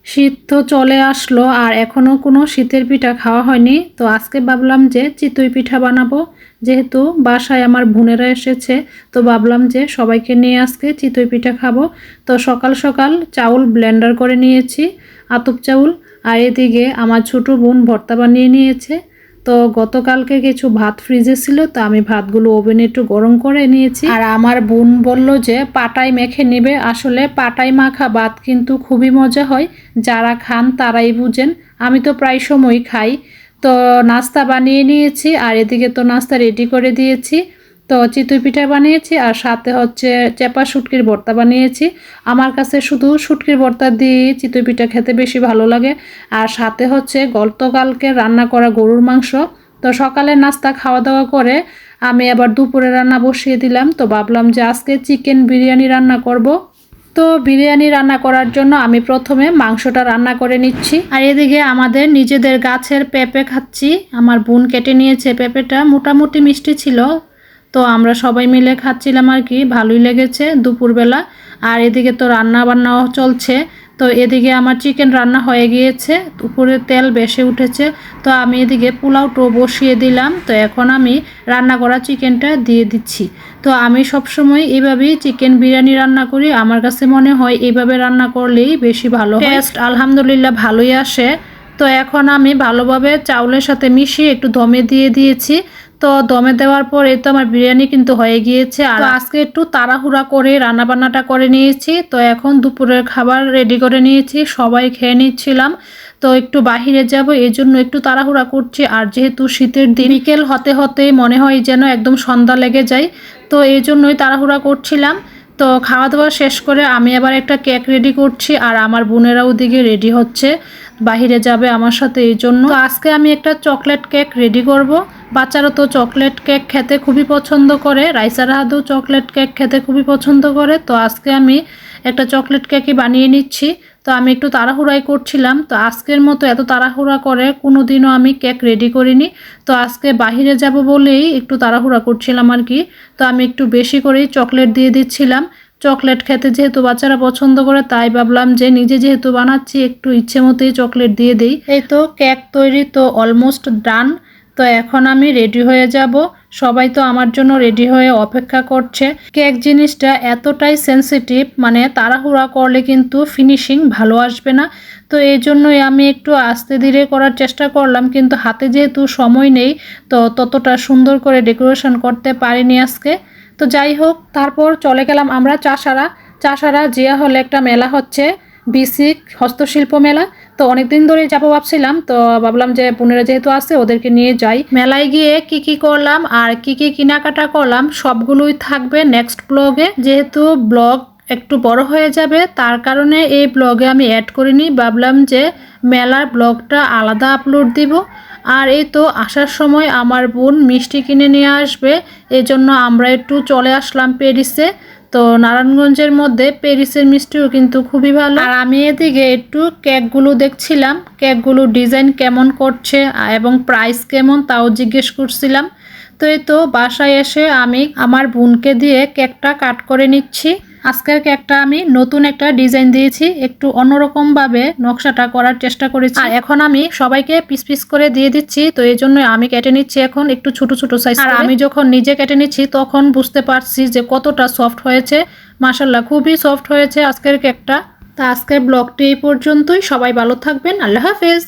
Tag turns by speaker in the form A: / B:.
A: শীত তো চলে আসলো আর এখনও কোনো শীতের পিঠা খাওয়া হয়নি। তো আজকে ভাবলাম যে চিতই পিঠা বানাবো, যেহেতু বাসায় আমার বোনেরা এসেছে। তো ভাবলাম যে সবাইকে নিয়ে আজকে চিতই পিঠা খাবো। তো সকাল সকাল চাউল ব্লেন্ডার করে নিয়েছি, আতপ চাউল। আর এদিকে আমার ছোটো বোন ভর্তা বানিয়ে নিয়েছে। তো গতকালকে কিছু ভাত ফ্রিজে ছিল, তো আমি ভাতগুলো ওভেনে একটু গরম করে নিয়েছি। আর আমার বোন বলল যে পাটায় মেখে নেবে। আসলে পাটায় মাখা ভাত কিন্তু খুবই মজা হয়, যারা খান তারাই বুঝেন। আমি তো প্রায় সময় খাই। তো নাস্তা বানিয়ে নিয়েছি আর এদিকে তো নাস্তা রেডি করে দিয়েছি। তো চিতই পিঠা বানিয়েছি আর সাথে হচ্ছে চেপা শুটকির ভর্তা বানিয়েছি। আমার কাছে শুধু শুটকির ভর্তা দিয়ে চিতই পিঠা খেতে বেশি ভালো লাগে। আর সাথে হচ্ছে গতকালকে রান্না করা গরুর মাংস। তো সকালে নাস্তা খাওয়া দাওয়া করে আমি আবার দুপুরে রান্না বসিয়ে দিলাম। তো ভাবলাম যে আজকে চিকেন বিরিয়ানি রান্না করব। তো বিরিয়ানি রান্না করার জন্য আমি প্রথমে মাংসটা রান্না করে নিচ্ছি। আর এদিকে আমাদের নিজেদের গাছের পেঁপে খাচ্ছি। আমার বোন কেটে নিয়েছে পেঁপেটা, মোটামুটি মিষ্টি ছিল। তো আমরা সবাই মিলে খাচ্ছিলাম আর কি, ভালোই লেগেছে দুপুরবেলা। আর এদিকে তো রান্না বান্নাও চলছে। তো এদিকে আমার চিকেন রান্না হয়ে গিয়েছে, উপরে তেল বেশি উঠেছে। তো আমি এদিকে পোলাওটো বসিয়ে দিলাম। তো এখন আমি রান্না করা চিকেনটা দিয়ে দিচ্ছি। তো আমি সবসময় এইভাবেই চিকেন বিরিয়ানি রান্না করি। আমার কাছে মনে হয় এইভাবে রান্না করলেই বেশি ভালো হয়, টেস্ট আলহামদুলিল্লাহ ভালোই আসে। তো এখন আমি ভালোভাবে চাউলের সাথে মিশিয়ে একটু দমে দিয়ে দিয়েছি। তো দমে দেওয়ার পর এই তো আমার বিরিয়ানি কিন্তু হয়ে গিয়েছে। আর আজকে একটু তাড়াহুড়া করে রান্নাবান্নাটা করে নিয়েছি। তো এখন দুপুরের খাবার রেডি করে নিয়েছি, সবাই খেয়ে নিচ্ছিলাম। তো একটু বাহিরে যাব, এই জন্য একটু তাড়াহুড়া করছি। আর যেহেতু শীতের দিন, বিকেল হতে হতে মনে হয় যেন একদম সন্ধ্যা লেগে যায়। তো এই জন্যই তাড়াহুড়া করছিলাম। তো খাওয়া দাওয়া শেষ করে আমি আবার একটা কেক রেডি করছি আর আমার বোনেরা ওদিকে রেডি হচ্ছে, বাহিরে যাবে আমার সাথে। এই জন্য তো আজকে আমি একটা চকলেট কেক রেডি করব। বাচ্চারা তো চকলেট কেক খেতে খুবই পছন্দ করে, রাইসার হাতেও চকলেট কেক খেতে খুবই পছন্দ করে। তো আজকে আমি একটা চকলেট কেকই বানিয়ে নিচ্ছি। তো আমি একটু তাড়াহুড়াই করছিলাম। তো আজকের মতো এত তাড়াহুড়া করে কোনো দিনও আমি কেক রেডি করিনি। তো আজকে বাহিরে যাব বলেই একটু তাড়াহুড়া করছিলাম আর কি। তো আমি একটু বেশি করেই চকলেট দিয়ে দিচ্ছিলাম। চকলেট খেতে যেহেতু বাচ্চারা পছন্দ করে, তাই ভাবলাম যে নিজে যেহেতু বানাচ্ছি একটু ইচ্ছে মতোই চকলেট দিয়ে দিই। এই তো কেক তৈরি তো অলমোস্ট ডান। তো এখন আমি রেডি হয়ে যাব। সবাই তো আমার জন্য রেডি হয়ে অপেক্ষা করছে। কেক জিনিসটা এতটাই সেন্সিটিভ, মানে তাড়াহুড়া করলে কিন্তু ফিনিশিং ভালো আসবে না। তো এই জন্যই আমি একটু আস্তে ধীরে করার চেষ্টা করলাম, কিন্তু হাতে যেহেতু সময় নেই তো ততটা সুন্দর করে ডেকোরেশন করতে পারিনি আজকে। তো যাই হোক, তারপর চলে গেলাম আমরা চাষারা জিয়া হলে একটা মেলা হচ্ছে, বিসিক হস্তশিল্প মেলা। তো অনেকদিন ধরেই যাবো ভাবছিলাম, তো ভাবলাম যে বোনেরা যেহেতু আছে ওদেরকে নিয়ে যাই। মেলায় গিয়ে কি কি করলাম আর কি কি কেনাকাটা করলাম সবগুলোই থাকবে নেক্সট ব্লগে। যেহেতু ব্লগ একটু বড় হয়ে যাবে, তার কারণে এই ব্লগে আমি অ্যাড করিনি। ভাবলাম যে মেলার ব্লগটা আলাদা আপলোড দিব। আর এই তো আসার সময় আমার বোন মিষ্টি কিনে নিয়ে আসবে, এজন্য আমরা একটু চলে আসলাম প্যারিসে। তো নারায়ণগঞ্জের মধ্যে প্যারিসের মিষ্টিও কিন্তু খুবই ভালো। আর আমি এদিকে একটু কেকগুলো দেখছিলাম, কেকগুলো ডিজাইন কেমন করছে এবং প্রাইস কেমন তাও জিজ্ঞেস করছিলাম। তো এই তো বাসায় এসে আমি আমার বোনকে দিয়ে কেকটা কাট করে নিচ্ছি। আজকের কেকটা আমি নতুন একটা ডিজাইন দিয়েছি, একটু অন্যরকম ভাবে নকশাটা করার চেষ্টা করেছি। আর এখন আমি সবাইকে পিস পিস করে দিয়ে দিচ্ছি। তো এই জন্য আমি কেটে নিচ্ছি এখন একটু ছোট ছোট সাইজ। আর আমি যখন নিজে কেটে নিচ্ছি তখন বুঝতে পারছি যে কতটা সফট হয়েছে। মাশাআল্লাহ খুবই সফট হয়েছে আজকের কেকটা। তা আজকের ব্লগটি এই পর্যন্তই। সবাই ভালো থাকবেন, আল্লাহ হাফেজ।